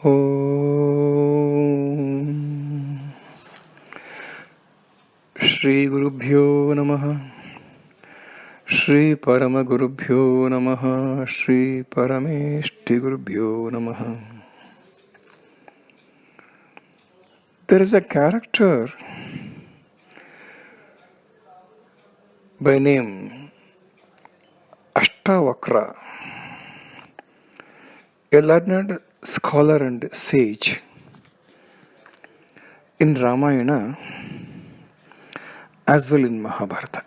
Om Shri Gurubhyo Namaha Shri Paramagurubhyo Namaha Shri Parameshti Gurubhyo Namaha. There is a character by name Ashtavakra, a learned scholar and sage in Ramayana as well in Mahabharata.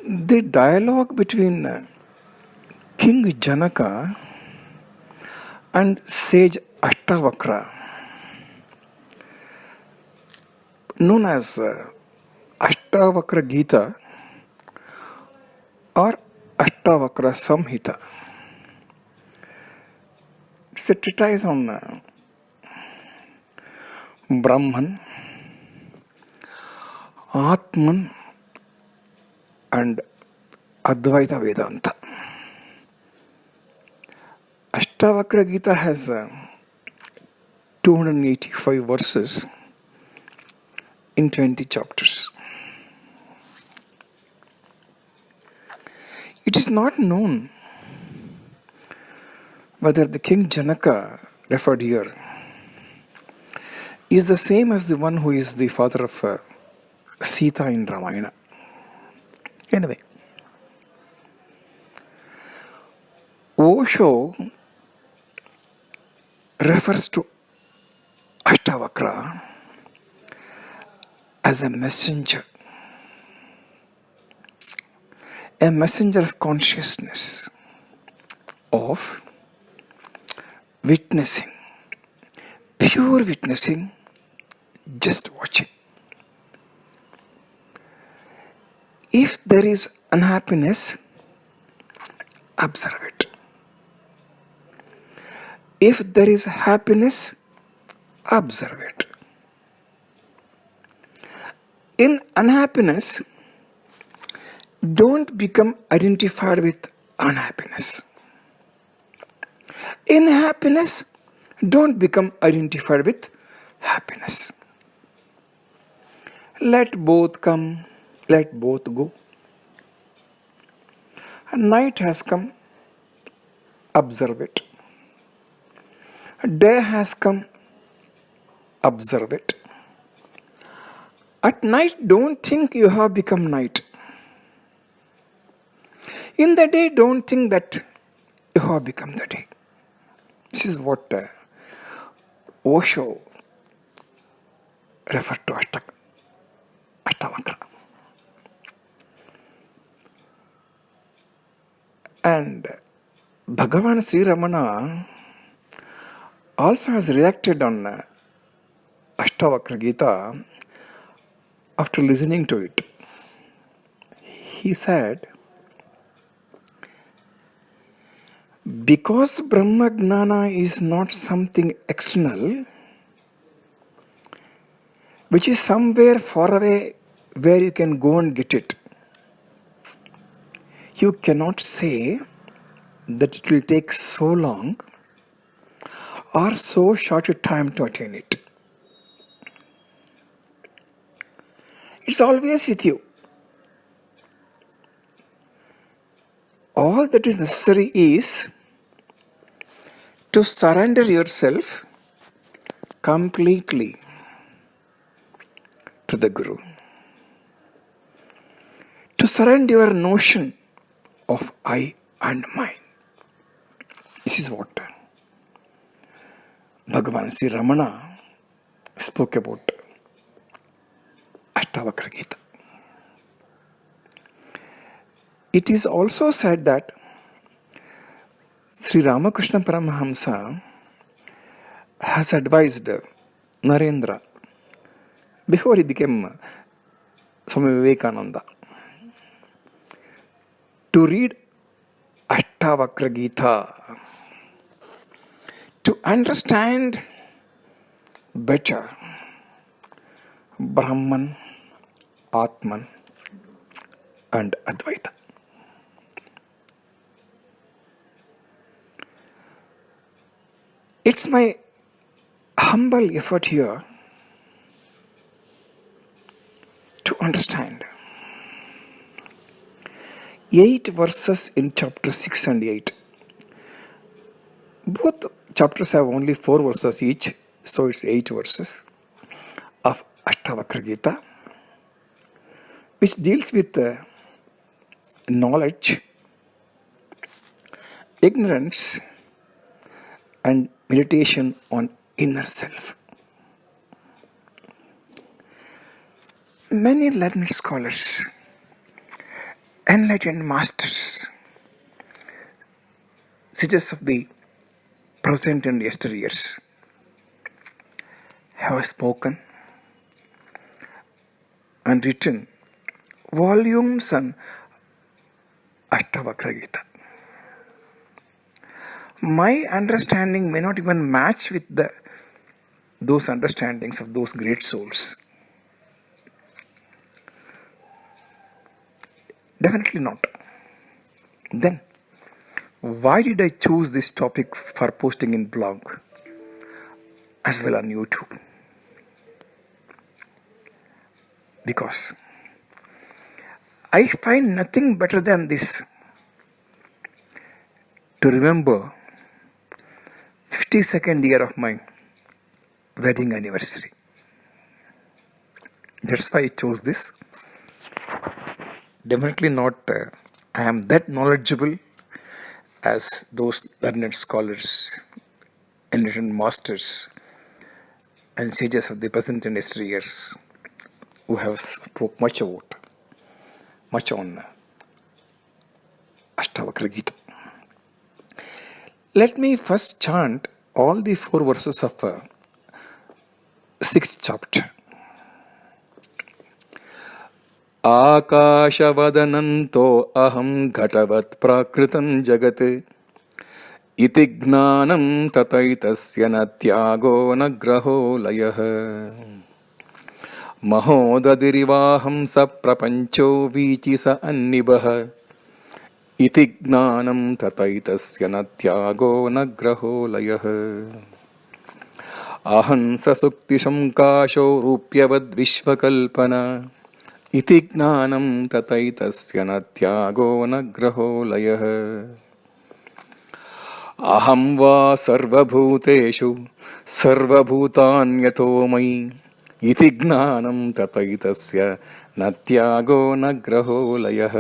The dialogue between King Janaka and sage Ashtavakra, known as Ashtavakra Gita or Ashtavakra Samhita. It's a treatise on Brahman, Atman and Advaita Vedanta. Ashtavakra Gita has 285 verses in 20 chapters. It is not known whether the King Janaka referred here is the same as the one who is the father of Sita in Ramayana. Anyway, Osho refers to Ashtavakra as a messenger of consciousness, of witnessing, pure witnessing, just watching. If there is unhappiness, observe it. If there is happiness, observe it. In unhappiness, don't become identified with unhappiness. In happiness, don't become identified with happiness. Let both come, let both go. Night has come, observe it. Day has come, observe it. At night, don't think you have become night. In the day, don't think that you have become the day. This is what Osho referred to Ashtavakra. And Bhagavan Sri Ramana also has reacted on Ashtavakra Gita after listening to it. He said, because Brahma Gnana is not something external, which is somewhere far away where you can go and get it, you cannot say that it will take so long or so short a time to attain it. It's always with you. All that is necessary is to surrender yourself completely to the Guru. To surrender your notion of I and mine. This is what Bhagavan Sri Ramana spoke about Ashtavakra Gita. It is also said that Sri Ramakrishna Paramahamsa has advised Narendra before he became Swami Vivekananda to read Ashtavakra Gita to understand better Brahman, Atman and Advaita. It's my humble effort here to understand 8 verses in chapter 6 and 8. Both chapters have only 4 verses each, so it's 8 verses of Ashtavakra Gita, which deals with knowledge, ignorance, and meditation on inner self. Many learned scholars, enlightened masters, sages of the present and yesteryears, have spoken and written volumes on Ashtavakra Gita. My understanding may not even match with those understandings of those great souls. Definitely not. Then, why did I choose this topic for posting in blog as well on YouTube? Because I find nothing better than this to remember 52nd year of my wedding anniversary. That's why I chose this. Definitely not I am that knowledgeable as those learned scholars, enlightened masters, and sages of the present and yesteryears who have spoke much on Ashtavakra Gita. Let me first chant all the 4 verses of 6th chapter. Akashavadananto aham ghatavat prakritam jagat iti gnanam tataitasya na tyago na graho layah mahodadirivaham sa prapancho vichisa annibah iti gnanam tataitasya na tyago na graho layah aham sa sukti shamkasho rupyavad vishvakalpana iti gnanam tataitasya na tyago na graho layah aham va sarvabhuteshu sarvabhutanyato mai iti gnanam tataitasya na tyago na graho layah.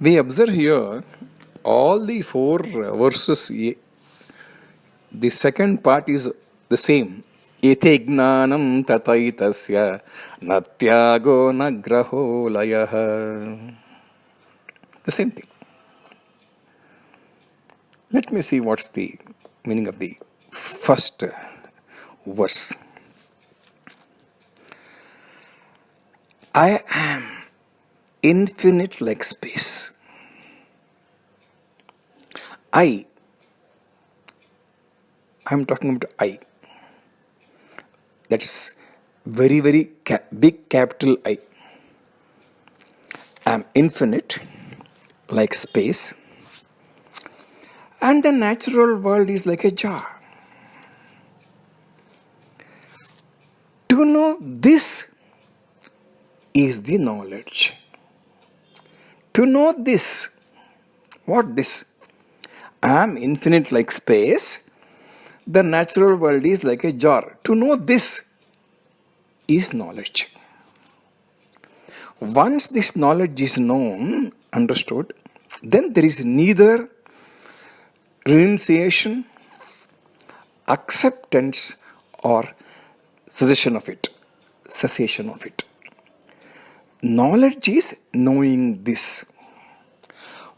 We observe here all the 4 verses. The second part is the same. Iti gnanam tataitasya na tyago na graho layah. The same thing. Let me see what's the meaning of the first verse. I am infinite like space. I'm talking about I. That is very, very big capital I. I'm infinite like space. And the natural world is like a jar. To know this is the knowledge. To know this, what this? I am infinite like space. The natural world is like a jar. To know this is knowledge. Once this knowledge is known, understood, then there is neither renunciation, acceptance, or cessation of it. Knowledge is knowing this.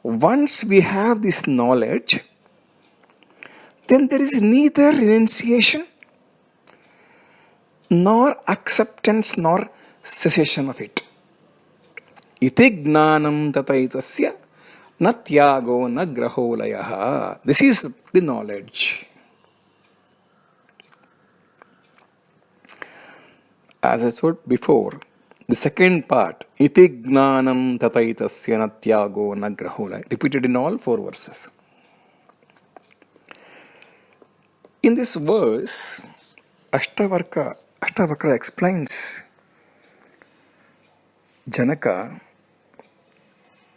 Once we have this knowledge, then there is neither renunciation, nor acceptance, nor cessation of it. Iti gnanam tataitasya na tyago na graho layah. This is the knowledge. As I said before, the second part, iti gnanam tataitasya na tyago na graho layah, repeated in all 4 verses. In this verse, Ashtavakra explains Janaka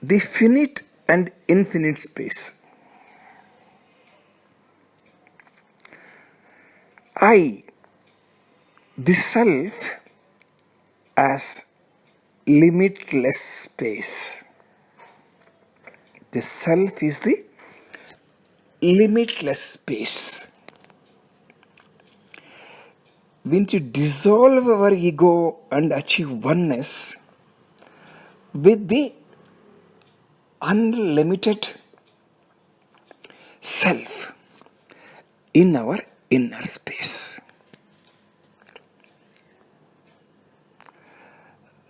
the finite and infinite space. I, the self, as limitless space. The self is the limitless space. When we dissolve our ego and achieve oneness with the unlimited self in our inner space.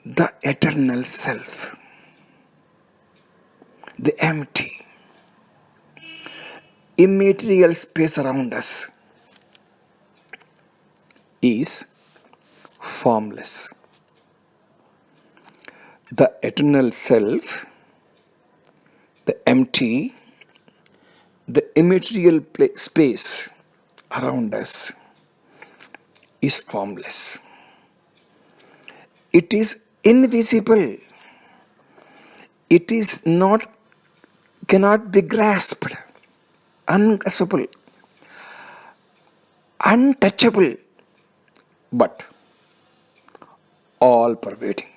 The eternal self, the empty, immaterial space around us is formless. The eternal self, the empty, the immaterial space around us is formless. It is invisible. It is not, cannot be grasped, ungraspable, untouchable, but all pervading.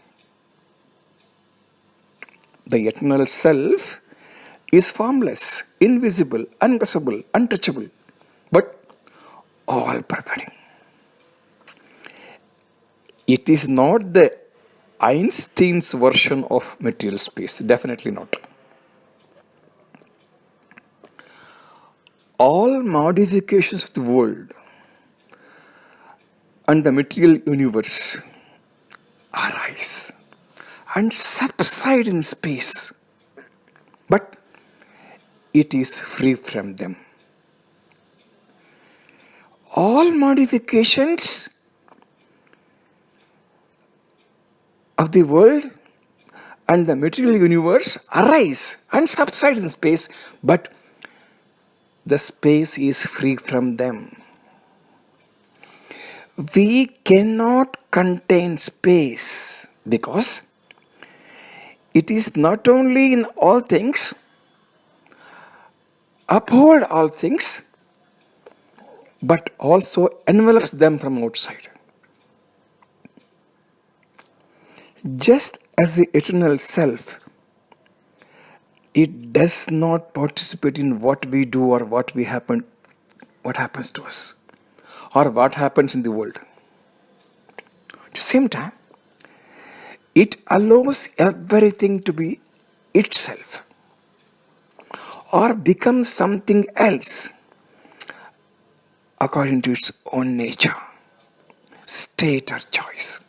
The eternal self is formless, invisible, ungraspable, untouchable, but all pervading. It is not the Einstein's version of material space, definitely not. All modifications of the world and the material universe arise and subside in space, but it is free from them. All modifications of the world and the material universe arise and subside in space, but the space is free from them. We cannot contain space because it is not only in all things, uphold all things, but also envelops them from outside. Just as the eternal self, it does not participate in what we do or what happens to us, or what happens in the world. At the same time, it allows everything to be itself or become something else according to its own nature, state, or choice.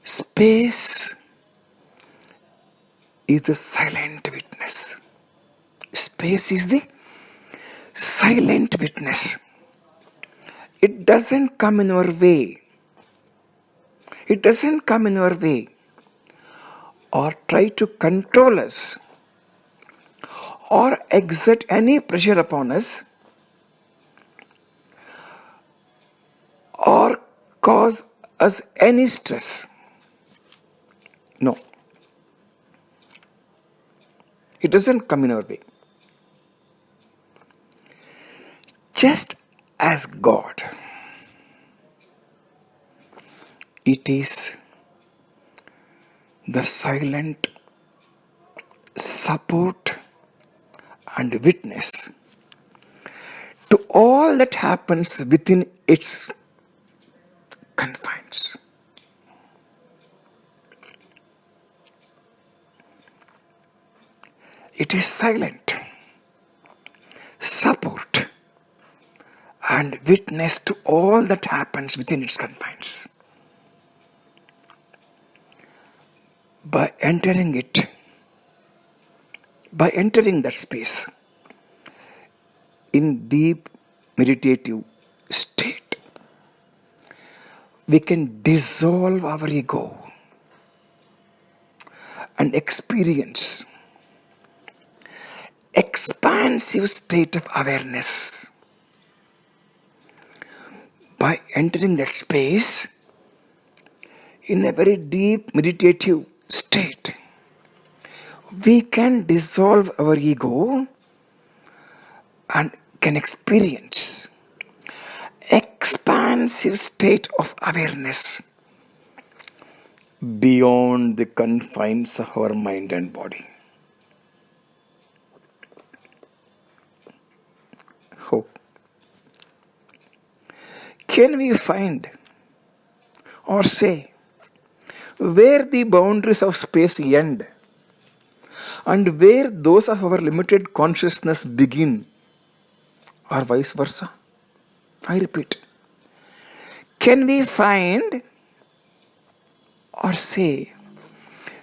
Space is the silent witness. Space is the silent witness. It doesn't come in our way. It doesn't come in our way or try to control us or exert any pressure upon us or cause us any stress. No. It doesn't come in our way. Just as God, it is the silent support and witness to all that happens within its confines. It is silent support and witness to all that happens within its confines. By entering that space in deep meditative state, we can dissolve our ego and experience expansive state of awareness. By entering that space in a very deep meditative state, we can dissolve our ego and can experience expansive state of awareness beyond the confines of our mind and body. Hope. Can we find or say where the boundaries of space end and where those of our limited consciousness begin, or vice versa? I repeat. Can we find or say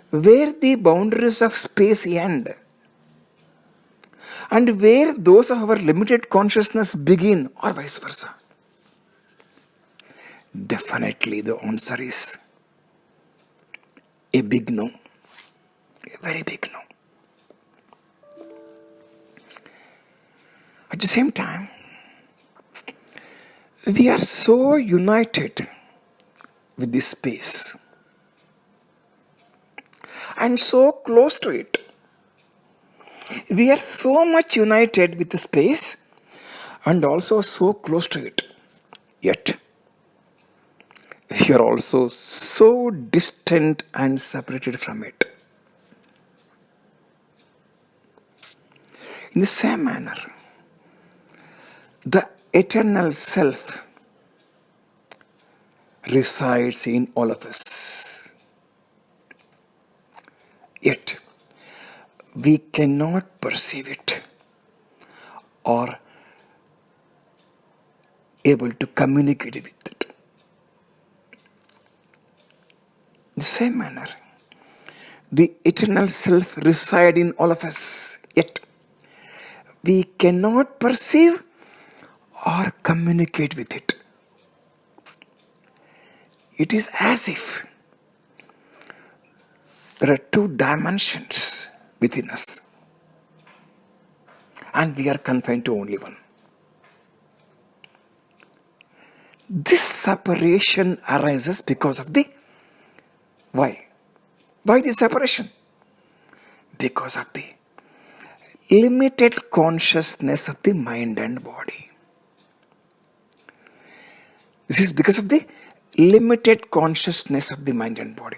where the boundaries of space end and where those of our limited consciousness begin, or vice versa? Definitely the answer is a big no. A very big no. At the same time, we are so united with this space and so close to it. We are so much united with the space and also so close to it. Yet, we are also so distant and separated from it. In the same manner, the eternal self resides in all of us. Yet, we cannot perceive it or able to communicate with it. In the same manner, the eternal self resides in all of us. Yet, we cannot perceive or communicate with it. It is as if there are two dimensions within us and we are confined to only one. This separation arises because of the why? Why this separation? Because of the limited consciousness of the mind and body. This is because of the limited consciousness of the mind and body.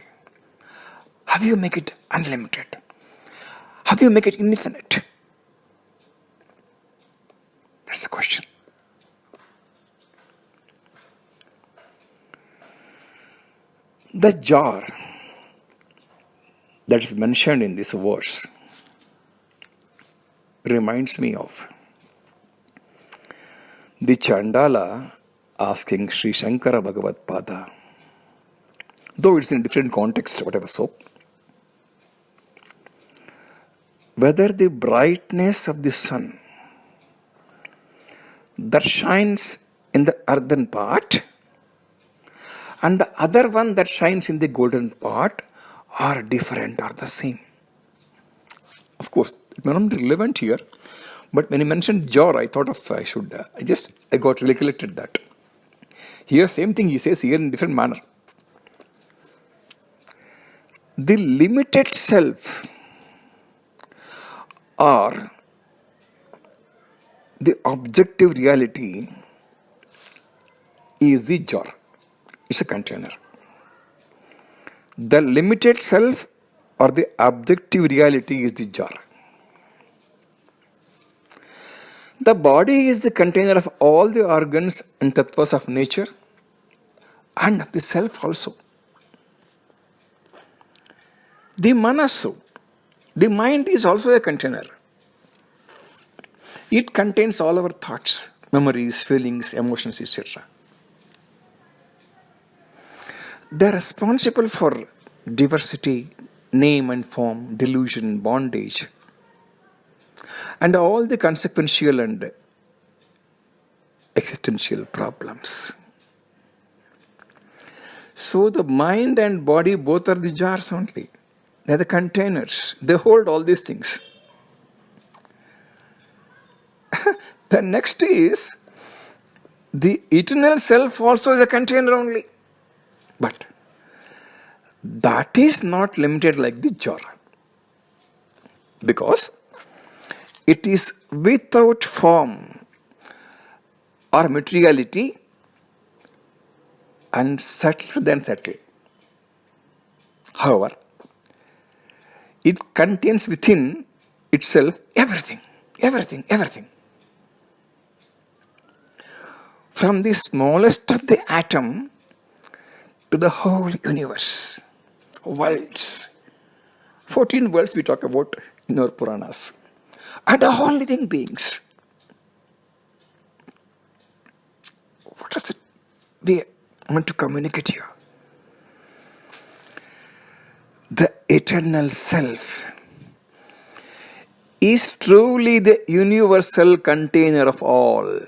How do you make it unlimited? How do you make it infinite? That's the question. The jar that is mentioned in this verse reminds me of the Chandala asking Sri Shankara Bhagavad Pada, though it's in a different context, whatever so, whether the brightness of the sun that shines in the earthen part and the other one that shines in the golden part are different or the same. Of course, it may not be relevant here, but when he mentioned jar, I thought of I got recollected that. Here, same thing he says here in different manner. The limited self or the objective reality is the jar. It's a container. The limited self or the objective reality is the jar. The body is the container of all the organs and tattvas of nature and of the self also. The manasu, the mind is also a container. It contains all our thoughts, memories, feelings, emotions, etc. They are responsible for diversity, name and form, delusion, bondage, and all the consequential and existential problems. So the mind and body both are the jars only. They are the containers. They hold all these things. The next is the eternal self also is a container only. But that is not limited like the jar. Because it is without form or materiality and subtler than subtle. However, it contains within itself everything, everything, everything. From the smallest of the atom to the whole universe, worlds. 14 worlds we talk about in our Puranas. And all living beings. What does it we want to communicate here? The eternal self is truly the universal container of all.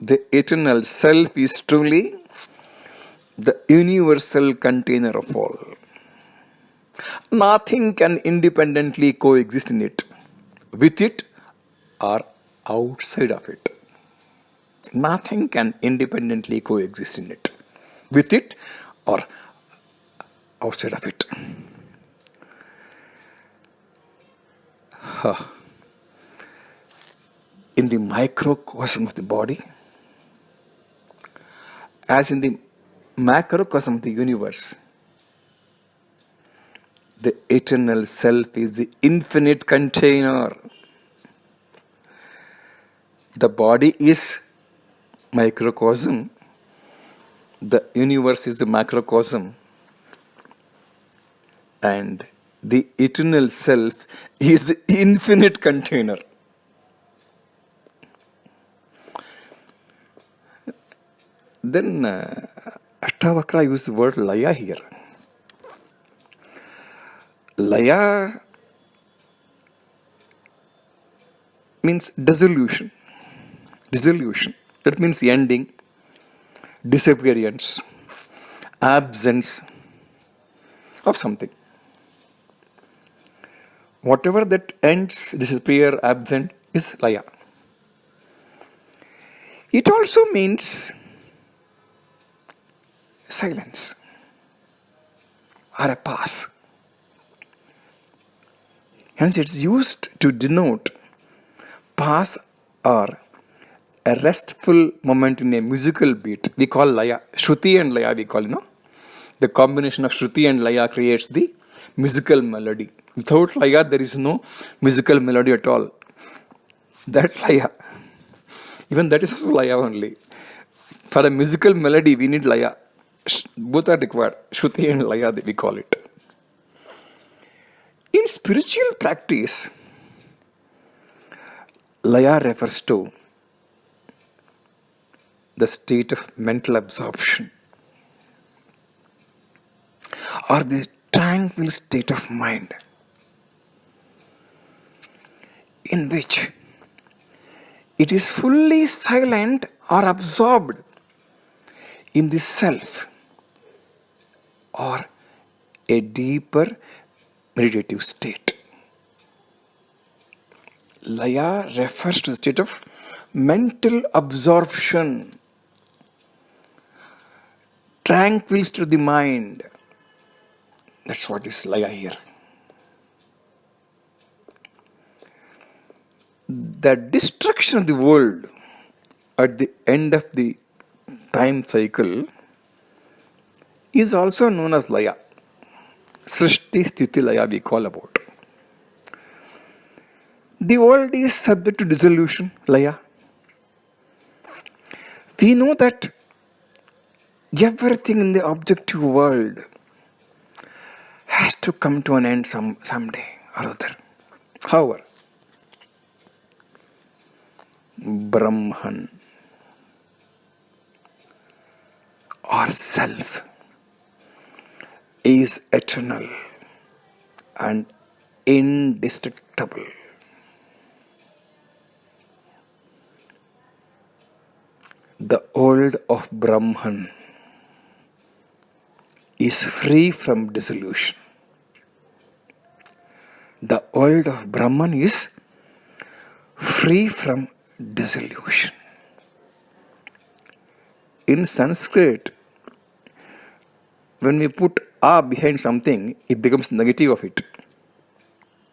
The eternal self is truly the universal container of all. Nothing can independently coexist in it, with it, or outside of it. Nothing can independently coexist in it, with it, or outside of it. In the microcosm of the body, as in the macrocosm of the universe, the eternal self is the infinite container. The body is microcosm, the universe is the macrocosm, and the eternal self is the infinite container. Then Ashtavakra uses the word laya here. Laya means dissolution. Dissolution. That means ending, disappearance, absence of something. Whatever that ends, disappear, absent is laya. It also means silence or a pause. Hence it's used to denote pause or a restful moment in a musical beat. We call laya. Shruti and laya we call, The combination of Shruti and laya creates the musical melody. Without laya, there is no musical melody at all. That laya. Even that is also laya only. For a musical melody, we need laya. Both are required. Shruti and laya, we call it. In spiritual practice, laya refers to the state of mental absorption or the tranquil state of mind in which it is fully silent or absorbed in the self or a deeper meditative state. Laya refers to the state of mental absorption, tranquil to the mind. That's what is laya here. The destruction of the world at the end of the time cycle is also known as laya. Srishti Sthiti Laya we call about. The world is subject to dissolution, laya. We know that everything in the objective world has to come to an end someday or other. However, Brahman or self is eternal and indestructible. The world of Brahman is free from dissolution. The world of Brahman is free from dissolution. In Sanskrit, when we put a behind something, it becomes negative of it.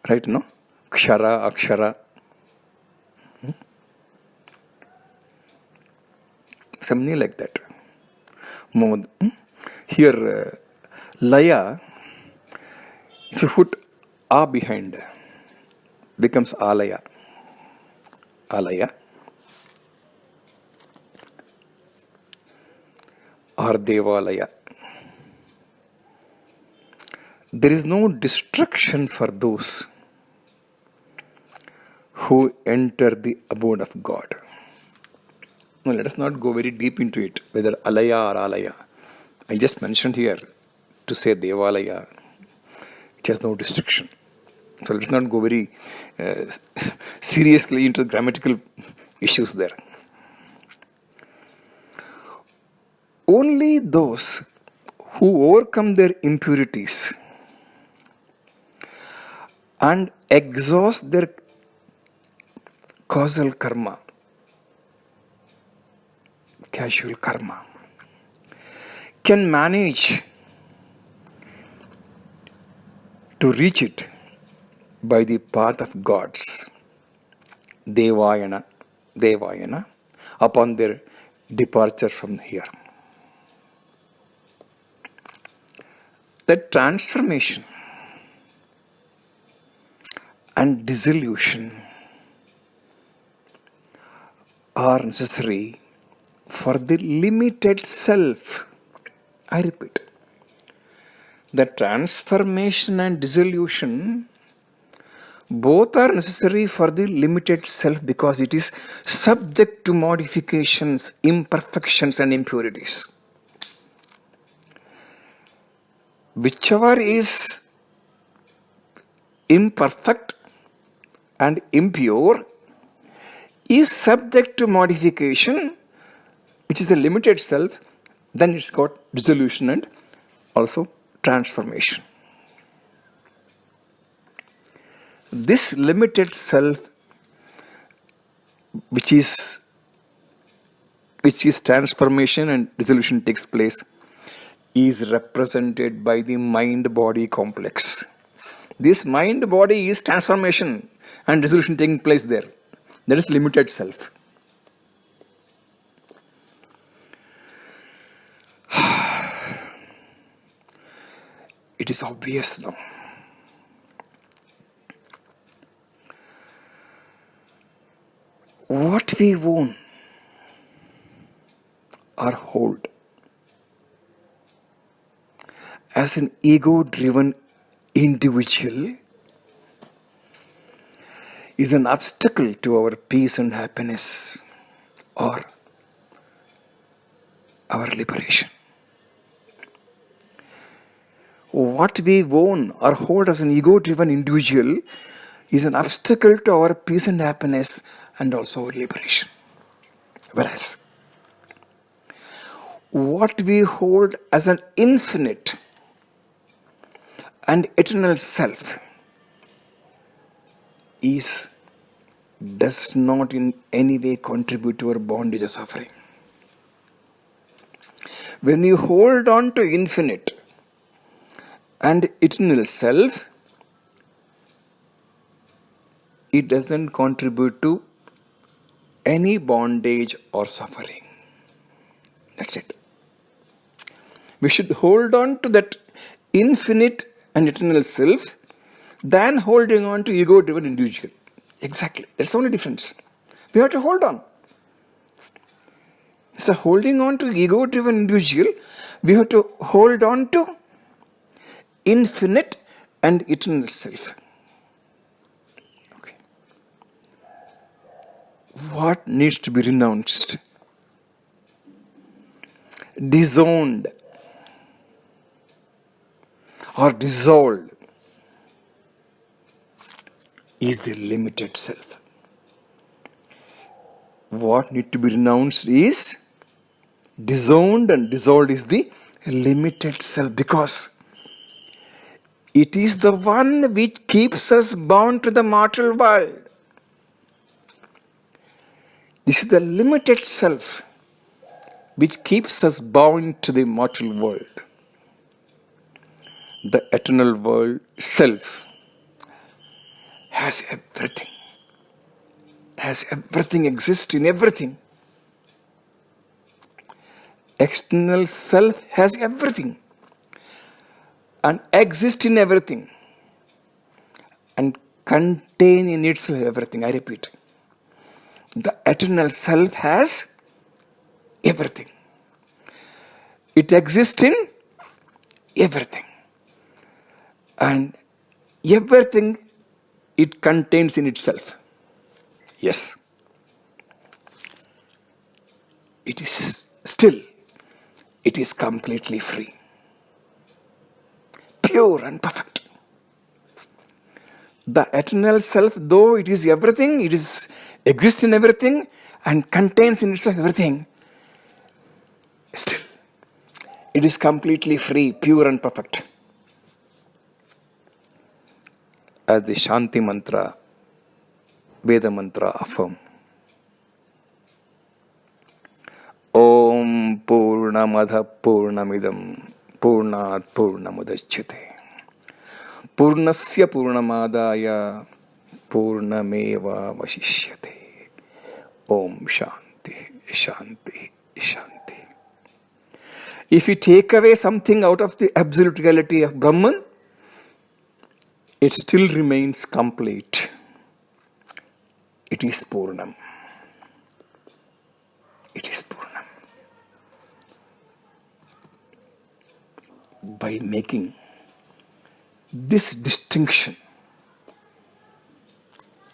Right, no? Kshara, akshara. Something like that. Here, laya, if you put a behind, becomes alaya. Alaya. Or devalaya. There is no destruction for those who enter the abode of God. Now, let us not go very deep into it, whether alaya or alaya. I just mentioned here to say devalaya, it has no destruction. So let us not go very seriously into the grammatical issues there. Only those who overcome their impurities and exhaust their causal karma, casual karma, can manage to reach it by the path of gods, Devayana, upon their departure from here. That transformation and dissolution are necessary for the limited self. I repeat, the transformation and dissolution both are necessary for the limited self because it is subject to modifications, imperfections and impurities. Whichever is imperfect and impure is subject to modification, which is the limited self, then it's got dissolution and also transformation. This limited self, which is transformation and dissolution takes place, is represented by the mind-body complex. This mind-body is transformation and dissolution taking place there. That is limited self. It is obvious now. What we own or hold as an ego-driven individual is an obstacle to our peace and happiness or our liberation. What we own or hold as an ego-driven individual is an obstacle to our peace and happiness and also our liberation. Whereas, what we hold as an infinite and eternal self does not in any way contribute to our bondage or suffering. When you hold on to infinite and eternal self, it doesn't contribute to any bondage or suffering. That's it. We should hold on to that infinite and eternal self than holding on to ego-driven individual. Exactly. That's the only difference. We have to hold on. So holding on to ego-driven individual, we have to hold on to infinite and eternal self. Okay. What needs to be renounced? Disowned or dissolved is the limited self. What needs to be renounced is disowned and dissolved is the limited self, because it is the one which keeps us bound to the mortal world. This is the limited self which keeps us bound to the mortal world. The eternal world self has everything. Has everything, exists in everything. External self has everything and exists in everything and contain in itself everything. I repeat, the eternal self has everything. It exists in everything and everything it contains in itself. Yes, it is still, it is completely free, pure and perfect. The eternal self, though it is everything, it is exists in everything and contains in itself everything, still, it is completely free, pure and perfect. As the Shanti mantra, Veda mantra affirm, Om Purnamada Purnamidam Purnat Purnamudachyate Purnasya Purnamadaya Purnameva Vashishyate. Om Shanti, Shanti, Shanti. If you take away something out of the absolute reality of Brahman, it still remains complete. It is Purnam. It is Purnam. By making this distinction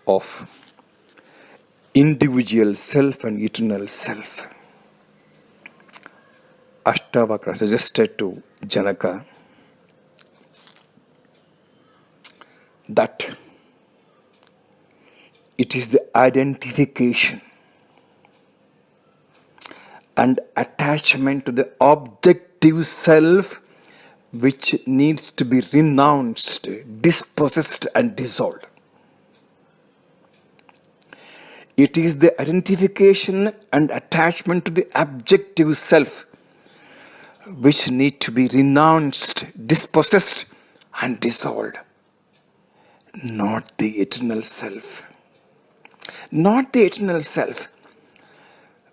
of individual self and eternal self, Ashtavakra suggested to Janaka that it is the identification and attachment to the objective self which needs to be renounced, dispossessed and dissolved. It is the identification and attachment to the objective self which need to be renounced, dispossessed and dissolved. Not the eternal self. Not the eternal self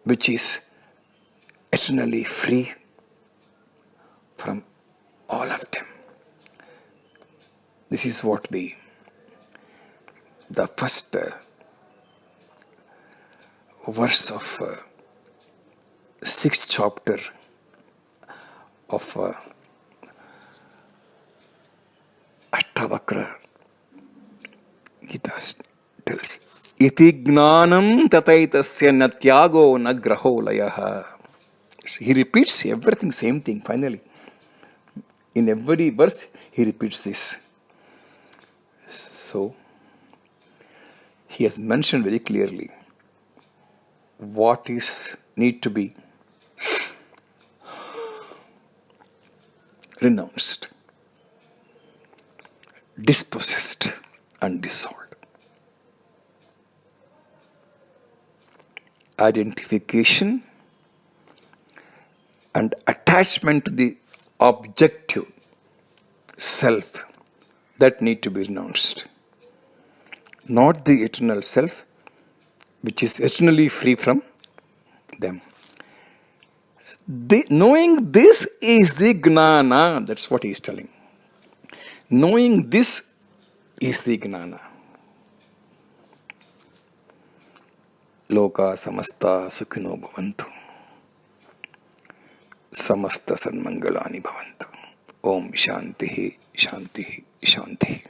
which is eternally free from all of them. This is what the first verse of 6th chapter of Ashtavakra Gita tells. Iti gnanam tataitasya na tyago na graho layaha. He repeats everything, same thing finally. In every verse, he repeats this. So, he has mentioned very clearly what is need to be renounced, dispossessed and dissolved. Identification and attachment to the objective self that need to be renounced. Not the eternal self which is eternally free from them. Knowing this is the gnana, that's what he is telling. Knowing this is the gnana. Loka samasta sukhino bhavantu. Samasta sanmangalani bhavantu. Om Shanti, Shanti, Shanti.